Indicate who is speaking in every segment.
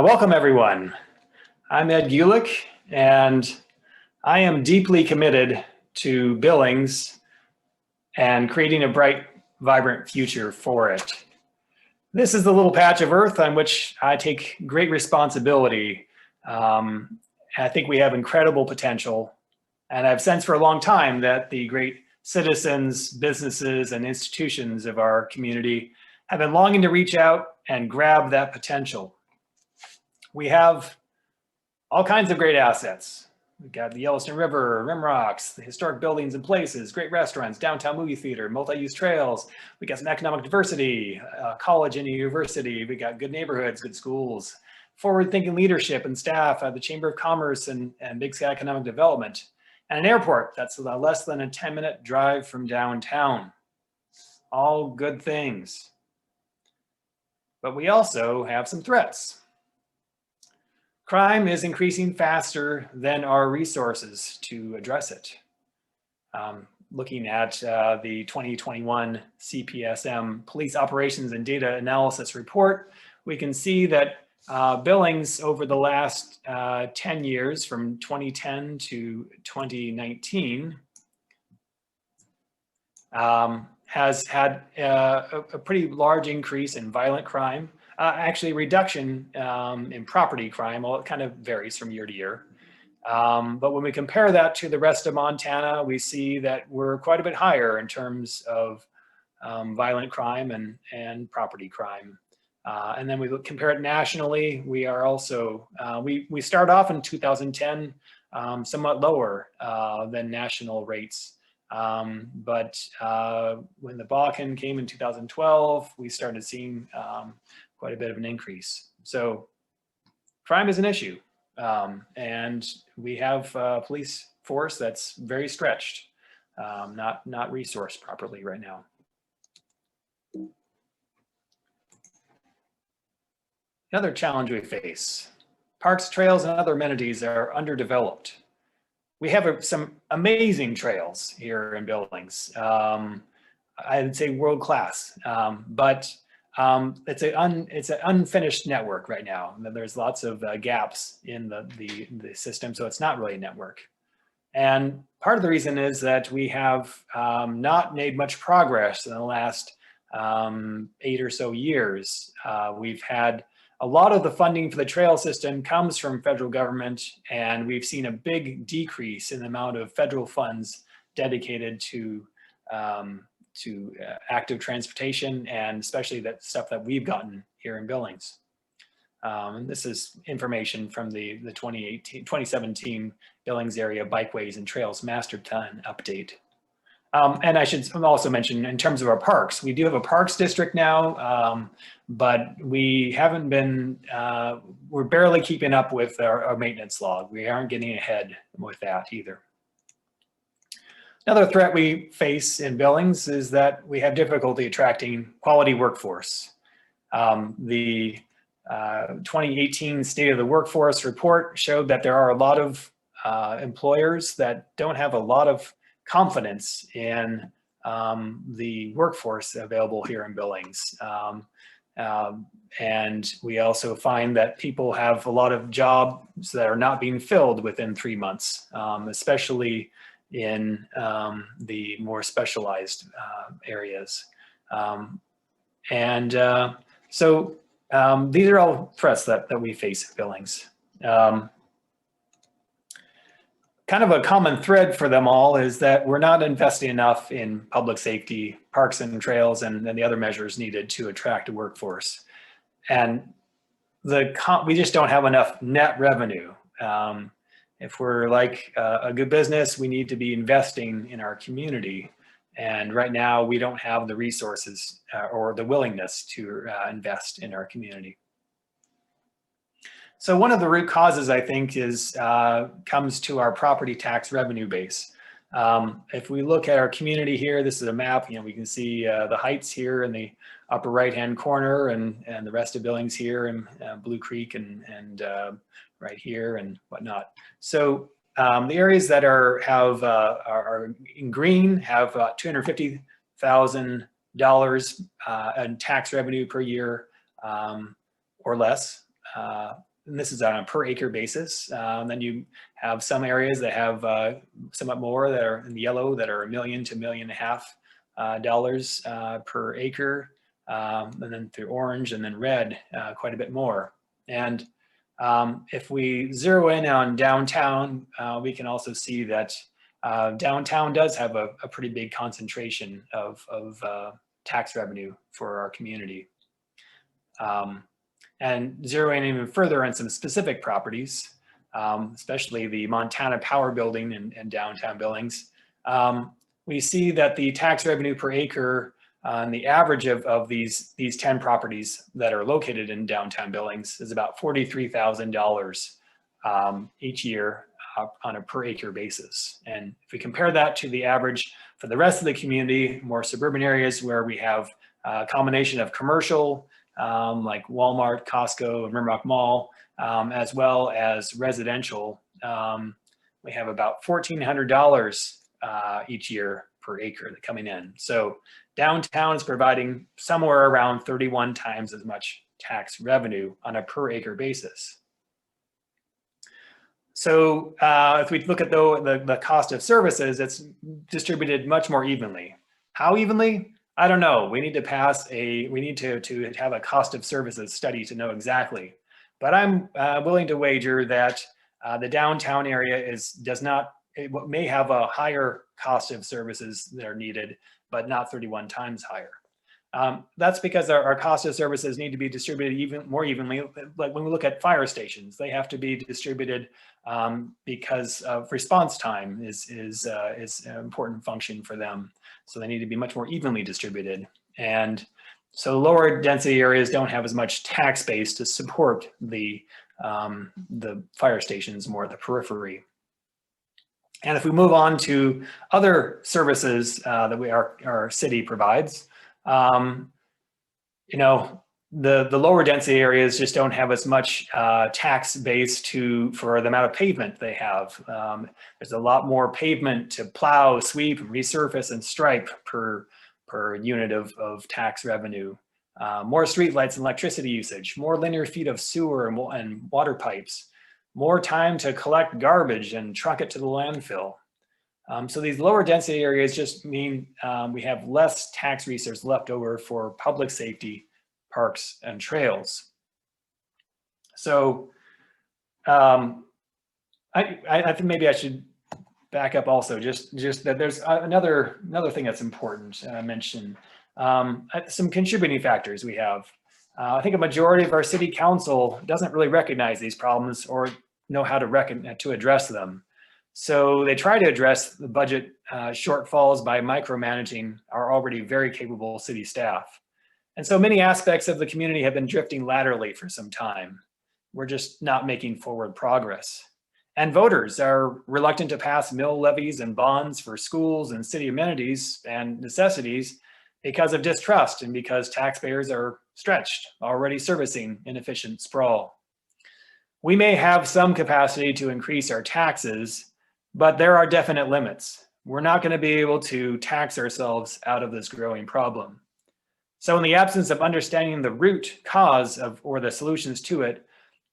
Speaker 1: Welcome, everyone. I'm Ed Gulick, and I am deeply committed to Billings and creating a bright, vibrant future for it. This is the little patch of earth on which I take great responsibility. I think we have incredible potential, and I've sensed for a long time that the great citizens, businesses, and institutions of our community have been longing to reach out and grab that potential. We have all kinds of great assets. We've got the Yellowstone River, Rim Rocks, the historic buildings and places, great restaurants, downtown movie theater, multi-use trails. We got some economic diversity, college and university. We got good neighborhoods, good schools, forward-thinking leadership and staff, the Chamber of Commerce and Big Sky Economic Development, and an airport that's less than a 10-minute drive from downtown. All good things. But we also have some threats. Crime is increasing faster than our resources to address it. Looking at the 2021 CPSM Police Operations and Data Analysis Report, we can see that Billings over the last 10 years, from 2010 to 2019, has had a pretty large increase in violent crime. Actually, a reduction in property crime. Well, it kind of varies from year to year. But when we compare that to the rest of Montana, we see that we're quite a bit higher in terms of violent crime and property crime. And then we compare it nationally. We are also, we start off in 2010 somewhat lower than national rates. But when the Bakken came in 2012, we started seeing quite a bit of an increase. So crime is an issue. And we have a police force that's very stretched, not resourced properly right now. Another challenge we face: parks, trails, and other amenities are underdeveloped. We have some amazing trails here in Billings. I would say world class, but it's an unfinished network right now. There's lots of gaps in the system, so it's not really a network. And part of the reason is that we have not made much progress in the last 8 or so years. We've had a lot of the funding for the trail system comes from federal government, and we've seen a big decrease in the amount of federal funds dedicated to active transportation, and especially that stuff that we've gotten here in Billings. And this is information from the 2017 Billings Area Bikeways and Trails Master Plan update. And I should also mention, in terms of our parks, we do have a parks district now, but we haven't been, we're barely keeping up with our maintenance log. We aren't getting ahead with that either. Another threat we face in Billings is that we have difficulty attracting quality workforce. The 2018 State of the Workforce report showed that there are a lot of employers that don't have a lot of confidence in the workforce available here in Billings. And we also find that people have a lot of jobs that are not being filled within 3 months, especially in the more specialized areas. So these are all threats that we face in Billings. Kind of a common thread for them all is that we're not investing enough in public safety, parks and trails, and the other measures needed to attract a workforce. And we just don't have enough net revenue. If we're like a good business, we need to be investing in our community. And right now we don't have the resources or the willingness to invest in our community. So one of the root causes, I think, comes to our property tax revenue base. If we look at our community here, this is a map. We can see the Heights here in the upper right-hand corner, and the rest of Billings here, and Blue Creek, and right here, and whatnot. So the areas that are in green have $250,000 in tax revenue per year or less. and this is on a per acre basis. Then you have some areas that have somewhat more that are in yellow that are $1 million to $1.5 million dollars per acre. And then through orange and then red, quite a bit more. And if we zero in on downtown, we can also see that downtown does have a pretty big concentration of tax revenue for our community. And zeroing in even further on some specific properties, especially the Montana Power Building in downtown Billings, we see that the tax revenue per acre on the average of these 10 properties that are located in downtown Billings is about $43,000 each year on a per acre basis. And if we compare that to the average for the rest of the community, more suburban areas where we have a combination of commercial, like Walmart, Costco, and Rimrock Mall, as well as residential, we have about $1,400 each year per acre coming in. So downtown is providing somewhere around 31 times as much tax revenue on a per acre basis. So if we look at the cost of services, it's distributed much more evenly. How evenly? I don't know. We need to have a cost of services study to know exactly. But I'm willing to wager that the downtown area may have a higher cost of services that are needed, but not 31 times higher. That's because our cost of services need to be distributed even more evenly. Like when we look at fire stations, they have to be distributed because of response time is an important function for them. So they need to be much more evenly distributed. And so lower density areas don't have as much tax base to support the fire stations more at the periphery. And if we move on to other services that our city provides, you know, the lower density areas just don't have as much tax base for the amount of pavement they have. There's a lot more pavement to plow, sweep, resurface, and stripe per unit of tax revenue. More streetlights and electricity usage, more linear feet of sewer and water pipes, more time to collect garbage and truck it to the landfill. So these lower density areas just mean we have less tax resources left over for public safety, parks, and trails. So I think maybe I should back up also, just that there's another thing that's important to mention. Some contributing factors we have. I think a majority of our city council doesn't really recognize these problems or know how to address them. So they try to address the budget shortfalls by micromanaging our already very capable city staff. And so many aspects of the community have been drifting laterally for some time. We're just not making forward progress. And voters are reluctant to pass mill levies and bonds for schools and city amenities and necessities because of distrust and because taxpayers are stretched, already servicing inefficient sprawl. We may have some capacity to increase our taxes, but there are definite limits. We're not going to be able to tax ourselves out of this growing problem. So in the absence of understanding the root cause or the solutions to it,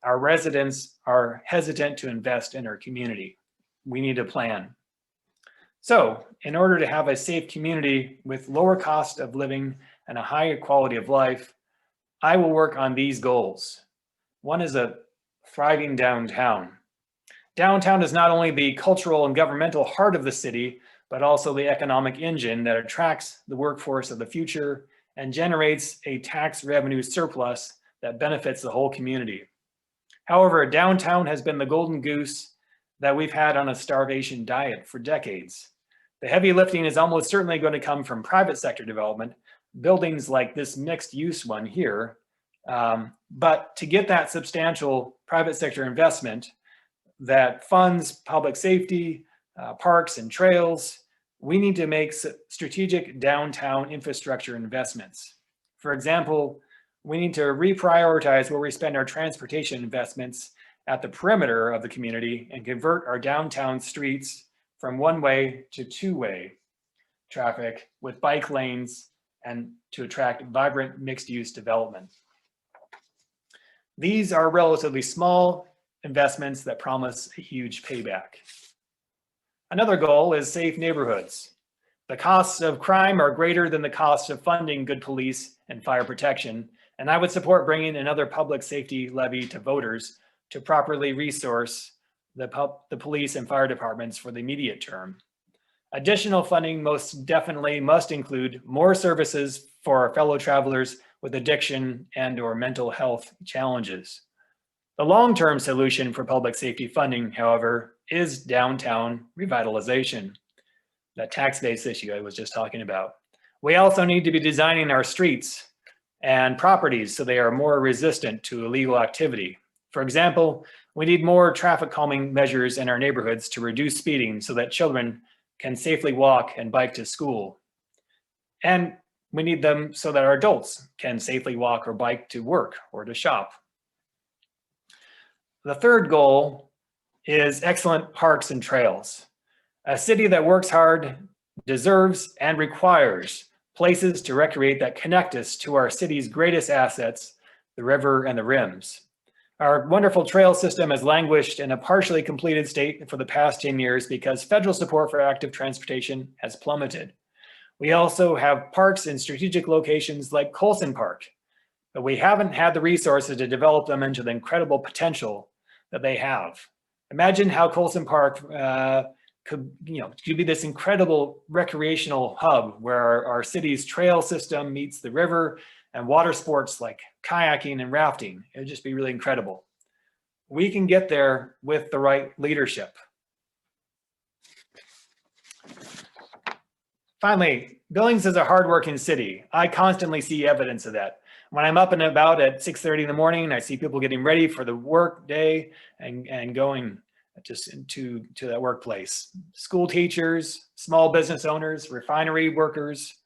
Speaker 1: our residents are hesitant to invest in our community. We need a plan. So in order to have a safe community with lower cost of living and a higher quality of life, I will work on these goals. One is a thriving downtown. Downtown is not only the cultural and governmental heart of the city, but also the economic engine that attracts the workforce of the future and generates a tax revenue surplus that benefits the whole community. However, downtown has been the golden goose that we've had on a starvation diet for decades. The heavy lifting is almost certainly going to come from private sector development, buildings like this mixed use one here. But to get that substantial private sector investment that funds public safety, parks and trails, we need to make strategic downtown infrastructure investments. For example, we need to reprioritize where we spend our transportation investments at the perimeter of the community and convert our downtown streets from one-way to two-way traffic with bike lanes and to attract vibrant mixed-use development. These are relatively small investments that promise a huge payback. Another goal is safe neighborhoods. The costs of crime are greater than the cost of funding good police and fire protection, and I would support bringing another public safety levy to voters to properly resource the police and fire departments for the immediate term. Additional funding most definitely must include more services for our fellow travelers with addiction and/or mental health challenges. The long-term solution for public safety funding, however, is downtown revitalization, that tax-based issue I was just talking about. We also need to be designing our streets and properties so they are more resistant to illegal activity. For example, we need more traffic calming measures in our neighborhoods to reduce speeding so that children can safely walk and bike to school. And we need them so that our adults can safely walk or bike to work or to shop. The third goal is excellent parks and trails. A city that works hard deserves and requires places to recreate that connect us to our city's greatest assets, the river and the rims. Our wonderful trail system has languished in a partially completed state for the past 10 years because federal support for active transportation has plummeted. We also have parks in strategic locations like Colson Park, but we haven't had the resources to develop them into the incredible potential that they have. Imagine how Colson Park could be this incredible recreational hub where our city's trail system meets the river and water sports like kayaking and rafting. It would just be really incredible. We can get there with the right leadership. Finally, Billings is a hardworking city. I constantly see evidence of that. When I'm up and about at 6:30 in the morning, I see people getting ready for the work day and going just to that workplace. School teachers, small business owners, refinery workers,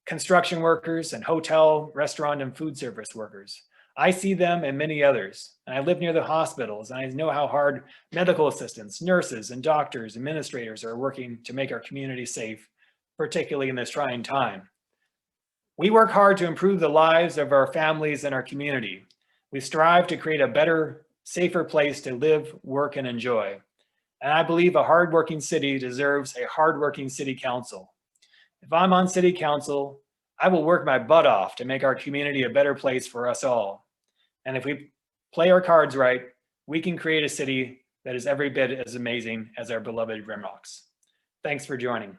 Speaker 1: construction workers, and hotel, restaurant, and food service workers. I see them and many others. And I live near the hospitals, and I know how hard medical assistants, nurses, and doctors, administrators are working to make our community safe, particularly in this trying time. We work hard to improve the lives of our families and our community. We strive to create a better, safer place to live, work, and enjoy. And I believe a hardworking city deserves a hardworking city council. If I'm on city council, I will work my butt off to make our community a better place for us all. And if we play our cards right, we can create a city that is every bit as amazing as our beloved Rimrocks. Thanks for joining.